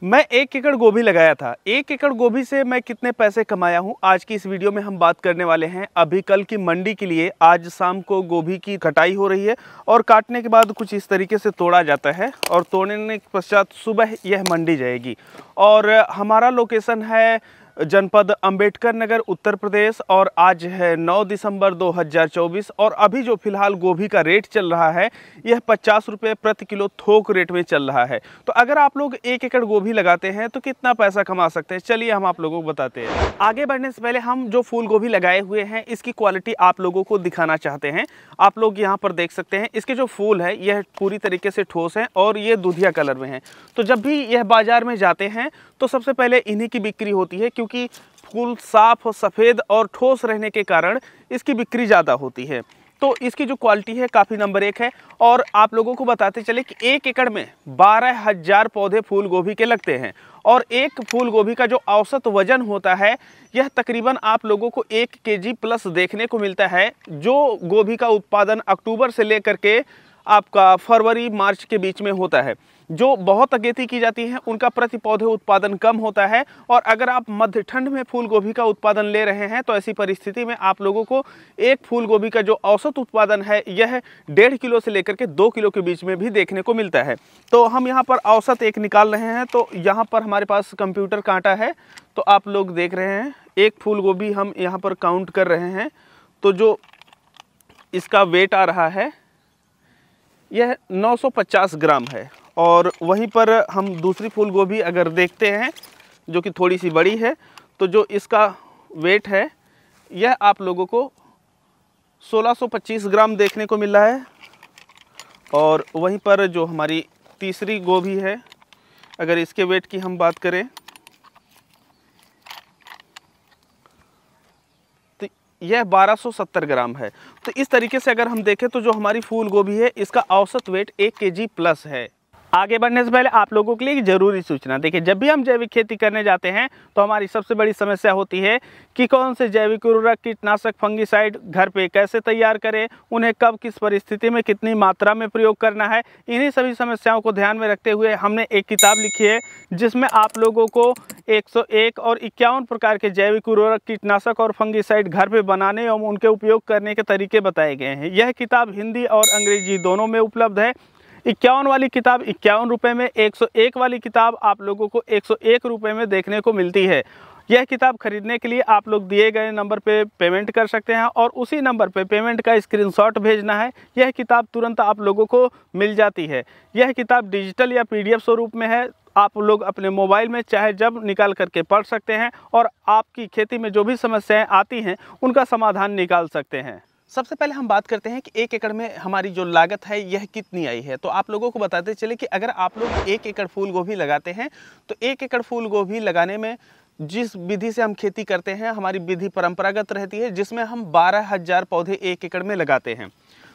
मैं 1 एकड़ गोभी लगाया था। 1 एकड़ गोभी से मैं कितने पैसे कमाया हूँ, आज की इस वीडियो में हम बात करने वाले हैं। अभी कल की मंडी के लिए आज शाम को गोभी की कटाई हो रही है और काटने के बाद कुछ इस तरीके से तोड़ा जाता है और तोड़ने के पश्चात सुबह यह मंडी जाएगी। और हमारा लोकेशन है जनपद अंबेडकर नगर, उत्तर प्रदेश, और आज है 9 दिसंबर 2024 और अभी जो फिलहाल गोभी का रेट चल रहा है यह 50 रुपये प्रति किलो थोक रेट में चल रहा है। तो अगर आप लोग 1 एकड़ गोभी लगाते हैं तो कितना पैसा कमा सकते हैं, चलिए हम आप लोगों को बताते हैं। आगे बढ़ने से पहले हम जो फूल गोभी लगाए हुए हैं इसकी क्वालिटी आप लोगों को दिखाना चाहते हैं। आप लोग यहाँ पर देख सकते हैं इसके जो फूल है यह पूरी तरीके से ठोस है और ये दूधिया कलर में है। तो जब भी यह बाजार में जाते हैं तो सबसे पहले इन्हीं की बिक्री होती है, क्योंकि फूल साफ, सफ़ेद और ठोस रहने के कारण इसकी बिक्री ज़्यादा होती है। तो इसकी जो क्वालिटी है काफ़ी नंबर 1 है। और आप लोगों को बताते चले कि 1 एकड़ में 12,000 पौधे फूल गोभी के लगते हैं और एक फूल गोभी का जो औसत वजन होता है यह तकरीबन आप लोगों को 1 केजी प्लस देखने को मिलता है। जो गोभी का उत्पादन अक्टूबर से लेकर के आपका फरवरी मार्च के बीच में होता है, जो बहुत अगेती की जाती है उनका प्रति पौधे उत्पादन कम होता है। और अगर आप मध्य ठंड में फूल गोभी का उत्पादन ले रहे हैं तो ऐसी परिस्थिति में आप लोगों को एक फूल गोभी का जो औसत उत्पादन है यह 1.5 किलो से लेकर के 2 किलो के बीच में भी देखने को मिलता है। तो हम यहाँ पर औसत एक निकाल रहे हैं। तो यहाँ पर हमारे पास कंप्यूटर कांटा है, तो आप लोग देख रहे हैं एक फूल गोभी हम यहाँ पर काउंट कर रहे हैं। तो जो इसका वेट आ रहा है यह 950 ग्राम है। और वहीं पर हम दूसरी फूल गोभी अगर देखते हैं जो कि थोड़ी सी बड़ी है, तो जो इसका वेट है यह आप लोगों को 1625 ग्राम देखने को मिल रहा है। और वहीं पर जो हमारी तीसरी गोभी है, अगर इसके वेट की हम बात करें तो यह 1270 ग्राम है। तो इस तरीके से अगर हम देखें तो जो हमारी फूल गोभी है इसका औसत वेट 1 केजी प्लस है। आगे बढ़ने से पहले आप लोगों के लिए एक ज़रूरी सूचना, देखिए जब भी हम जैविक खेती करने जाते हैं तो हमारी सबसे बड़ी समस्या होती है कि कौन से जैविक उर्वरक, कीटनाशक, फंगिसाइड घर पे कैसे तैयार करें, उन्हें कब किस परिस्थिति में कितनी मात्रा में प्रयोग करना है। इन्हीं सभी समस्याओं को ध्यान में रखते हुए हमने एक किताब लिखी है जिसमें आप लोगों को 101 और 51 प्रकार के जैविक उर्वरक, कीटनाशक और फंगिसाइड घर पे बनाने एवं उनके उपयोग करने के तरीके बताए गए हैं। यह किताब हिंदी और अंग्रेजी दोनों में उपलब्ध है। 51 वाली किताब 51 रुपये में, 101 वाली किताब आप लोगों को 101 रुपये में देखने को मिलती है। यह किताब खरीदने के लिए आप लोग दिए गए नंबर पे पेमेंट कर सकते हैं और उसी नंबर पे पेमेंट का स्क्रीनशॉट भेजना है। यह किताब तुरंत आप लोगों को मिल जाती है। यह किताब डिजिटल या PDF स्वरूप में है। आप लोग अपने मोबाइल में चाहे जब निकाल करके पढ़ सकते हैं और आपकी खेती में जो भी समस्याएं आती हैं उनका समाधान निकाल सकते हैं। सबसे पहले हम बात करते हैं कि 1 एकड़ में हमारी जो लागत है यह कितनी आई है। तो आप लोगों को बताते चले कि अगर आप लोग 1 एकड़ फूल गोभी लगाते हैं तो 1 एकड़ फूल गोभी लगाने में जिस विधि से हम खेती करते हैं हमारी विधि परंपरागत रहती है, जिसमें हम 12,000 पौधे 1 एकड़ में लगाते हैं।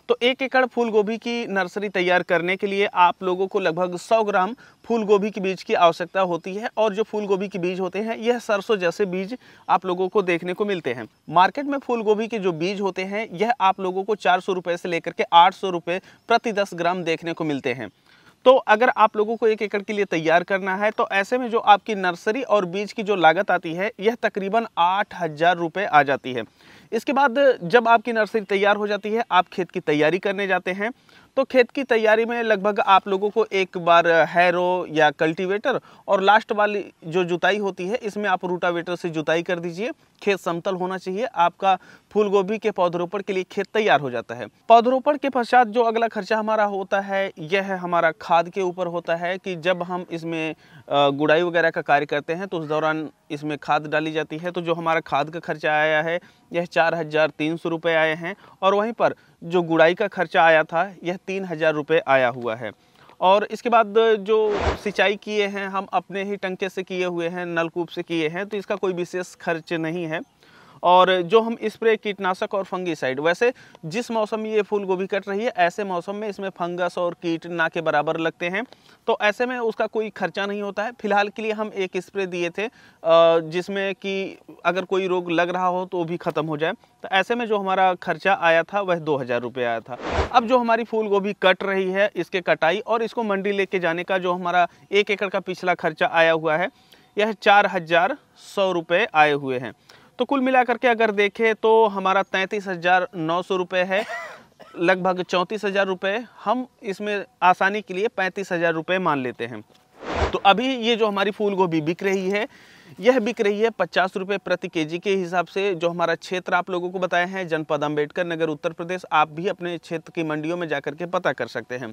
तो 1 एकड़ फूल गोभी की नर्सरी तैयार करने के लिए आप लोगों को लगभग 100 ग्राम फूल गोभी के बीज की आवश्यकता होती है। और जो फूल गोभी के बीज होते हैं यह सरसों जैसे बीज आप लोगों को देखने को मिलते हैं। मार्केट में फूल गोभी के जो बीज होते हैं यह आप लोगों को 400 रुपये से लेकर के 800 रुपये प्रति 10 ग्राम देखने को मिलते हैं। तो अगर आप लोगों को 1 एकड़ के लिए तैयार करना है तो ऐसे में जो आपकी नर्सरी और बीज की जो लागत आती है यह तकरीबन 8,000 रुपये आ जाती है। इसके बाद जब आपकी नर्सरी तैयार हो जाती है, आप खेत की तैयारी करने जाते हैं। तो खेत की तैयारी में लगभग आप लोगों को एक बार हैरो या कल्टीवेटर और लास्ट वाली जो जुताई होती है इसमें आप रूटावेटर से जुताई कर दीजिए। खेत समतल होना चाहिए। आपका फूल गोभी के पौधरोपण के लिए खेत तैयार हो जाता है। पौधरोपण के पश्चात जो अगला खर्चा हमारा होता है यह हमारा खाद के ऊपर होता है कि जब हम इसमें गुड़ाई वगैरह का कार्य करते हैं तो उस दौरान इसमें खाद डाली जाती है। तो जो हमारा खाद का खर्चा आया है यह 4,300 रुपये आए हैं। और वहीं पर जो गुड़ाई का खर्चा आया था यह 3,000 रुपये आया हुआ है। और इसके बाद जो सिंचाई किए हैं हम अपने ही टंके से किए हुए हैं, नलकूप से किए हैं, तो इसका कोई विशेष खर्च नहीं है। और जो हम स्प्रे कीटनाशक और फंगीसाइड, वैसे जिस मौसम में ये फूल गोभी कट रही है ऐसे मौसम में इसमें फंगस और कीट ना के बराबर लगते हैं, तो ऐसे में उसका कोई खर्चा नहीं होता है। फिलहाल के लिए हम एक स्प्रे दिए थे जिसमें कि अगर कोई रोग लग रहा हो तो भी ख़त्म हो जाए, तो ऐसे में जो हमारा खर्चा आया था वह 2000 रुपये आया था। अब जो हमारी फूल गोभी कट रही है, इसके कटाई और इसको मंडी लेके जाने का जो हमारा 1 एकड़ का पिछला खर्चा आया हुआ है, यह 4100 रुपये आए हुए हैं। तो कुल मिलाकर के अगर देखें तो हमारा 33,900 रुपये है, लगभग 34,000 रुपये हम इसमें आसानी के लिए 35,000 रुपये मान लेते हैं। तो अभी ये जो हमारी फूल गोभी बिक रही है, यह बिक रही है 50 रुपये प्रति केजी के हिसाब से। जो हमारा क्षेत्र आप लोगों को बताया है, जनपद अंबेडकर नगर, उत्तर प्रदेश, आप भी अपने क्षेत्र की मंडियों में जाकर के पता कर सकते हैं।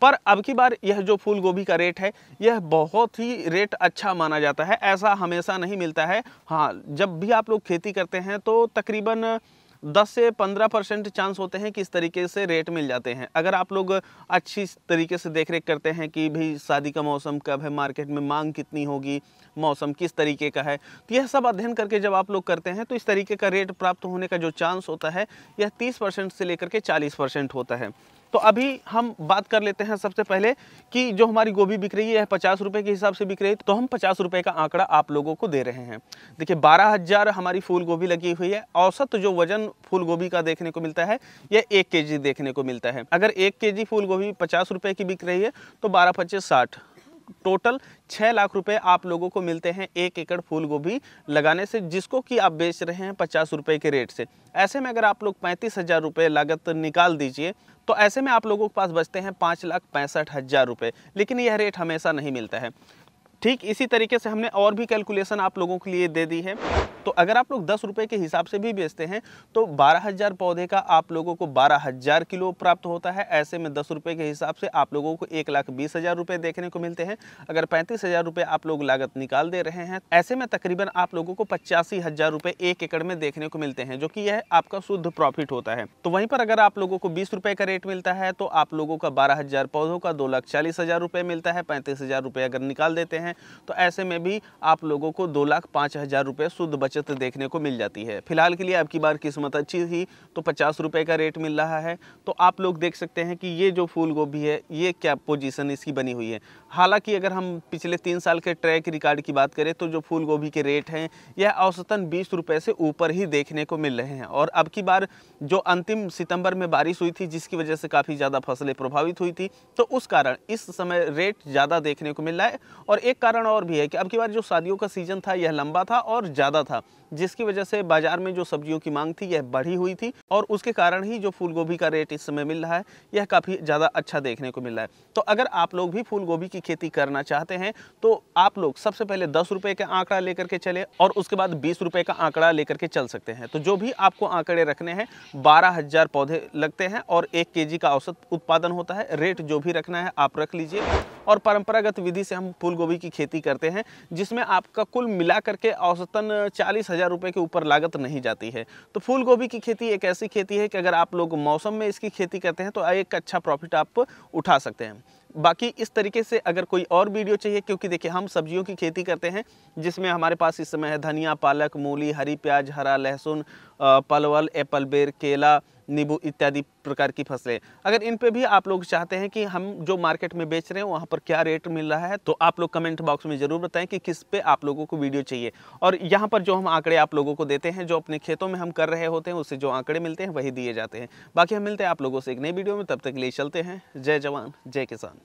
पर अब की बार यह जो फूल गोभी का रेट है, यह बहुत ही रेट अच्छा माना जाता है, ऐसा हमेशा नहीं मिलता है। हाँ, जब भी आप लोग खेती करते हैं तो तकरीबन 10 से 15% चांस होते हैं कि इस तरीके से रेट मिल जाते हैं। अगर आप लोग अच्छी तरीके से देखरेख करते हैं कि भाई शादी का मौसम कब है, मार्केट में मांग कितनी होगी, मौसम किस तरीके का है, तो यह सब अध्ययन करके जब आप लोग करते हैं तो इस तरीके का रेट प्राप्त होने का जो चांस होता है, यह 30% से लेकर के 40% होता है। तो अभी हम बात कर लेते हैं सबसे पहले कि जो हमारी गोभी बिक रही है 50 रुपये के हिसाब से बिक रही है, तो हम 50 रुपये का आंकड़ा आप लोगों को दे रहे हैं। देखिए 12,000 हमारी फूल गोभी लगी हुई है। औसत जो वजन फूल गोभी का देखने को मिलता है, यह 1 केजी देखने को मिलता है। अगर 1 केजी फूल गोभी 50 रुपये की बिक रही है तो 12×5 = 60, टोटल 6 लाख रुपए आप लोगों को मिलते हैं 1 एकड़ फूल गोभी लगाने से, जिसको कि आप बेच रहे हैं 50 रुपए के रेट से। ऐसे में अगर आप लोग 35,000 रुपये लागत निकाल दीजिए तो ऐसे में आप लोगों के पास बचते हैं 5,65,000 रुपये। लेकिन यह रेट हमेशा नहीं मिलता है। ठीक इसी तरीके से हमने और भी कैलकुलेशन आप लोगों के लिए दे दी है। तो अगर आप लोग 10 रुपये के हिसाब से भी बेचते हैं तो 12,000 पौधे का आप लोगों को 12,000 किलो प्राप्त होता है। ऐसे में 10 रुपये के हिसाब से आप लोगों को 1,20,000 रुपये देखने को मिलते हैं। अगर 35,000 रुपये आप लोग लागत निकाल दे रहे हैं, ऐसे में तकरीबन आप लोगों को 85,000 रुपये 1 एकड़ में देखने को मिलते हैं, जो कि यह आपका शुद्ध प्रॉफिट होता है। तो वहीं पर अगर आप लोगों को 20 रुपये का रेट मिलता है तो आप लोगों का 12,000 पौधों का 2,40,000 रुपये मिलता है। 35,000 रुपये अगर निकाल देते हैं तो ऐसे में भी आप लोगों को 2,05,000 रुपये शुद्ध बचत देखने को मिल जाती है। फिलहाल के लिए अब की बार किस्मत अच्छी थी तो 50 रुपये का रेट मिल रहा है। तो आप लोग देख सकते हैं कि ये जो फूल गोभी है, ये क्या पोजीशन इसकी बनी हुई है। हालांकि अगर हम पिछले 3 साल के ट्रैक रिकॉर्ड की बात करें तो जो फूल गोभी के रेट हैं, यह औसतन 20 रुपये से ऊपर ही देखने को मिल रहे हैं। और अब की बार जो अंतिम सितंबर में बारिश हुई थी, जिसकी वजह से काफ़ी ज़्यादा फसलें प्रभावित हुई थी, तो उस कारण इस समय रेट ज़्यादा देखने को मिल रहा है। और एक कारण और भी है कि अब की बार जो शादियों का सीजन था, यह लंबा था और ज़्यादा था, जिसकी वजह से बाजार में जो सब्जियों की मांग थी यह बढ़ी हुई थी और उसके कारण ही जो फूल गोभी का रेट इस समय मिल रहा है, यह काफ़ी ज़्यादा अच्छा देखने को मिल रहा है। तो अगर आप लोग भी फूल गोभी की खेती करना चाहते हैं तो आप लोग सबसे पहले 10 रुपये का आंकड़ा लेकर के चले और उसके बाद 20 रुपये का आंकड़ा लेकर के चल सकते हैं। तो जो भी आपको आंकड़े रखने हैं, 12,000 पौधे लगते हैं और 1 केजी का औसत उत्पादन होता है। रेट जो भी रखना है आप रख लीजिए। और परंपरागत विधि से हम फूल गोभी की खेती करते हैं, जिसमें आपका कुल मिला करके औसतन 40,000 रुपये के ऊपर लागत नहीं जाती है। तो फूल गोभी की खेती एक ऐसी खेती है कि अगर आप लोग मौसम में इसकी खेती करते हैं तो एक अच्छा प्रॉफिट आप उठा सकते हैं। बाकी इस तरीके से अगर कोई और वीडियो चाहिए, क्योंकि देखिए हम सब्जियों की खेती करते हैं, जिसमें हमारे पास इस समय है धनिया, पालक, मूली, हरी प्याज, हरा लहसुन, पलवल, एप्पल बेर, केला, नींबू इत्यादि प्रकार की फसलें। अगर इन पे भी आप लोग चाहते हैं कि हम जो मार्केट में बेच रहे हैं वहाँ पर क्या रेट मिल रहा है, तो आप लोग कमेंट बॉक्स में ज़रूर बताएं कि किस पे आप लोगों को वीडियो चाहिए। और यहाँ पर जो हम आंकड़े आप लोगों को देते हैं, जो अपने खेतों में हम कर रहे होते हैं, उससे जो आंकड़े मिलते हैं वही दिए जाते हैं। बाकी हम मिलते हैं आप लोगों से एक नई वीडियो में, तब तक के लिए चलते हैं। जय जवान जय किसान।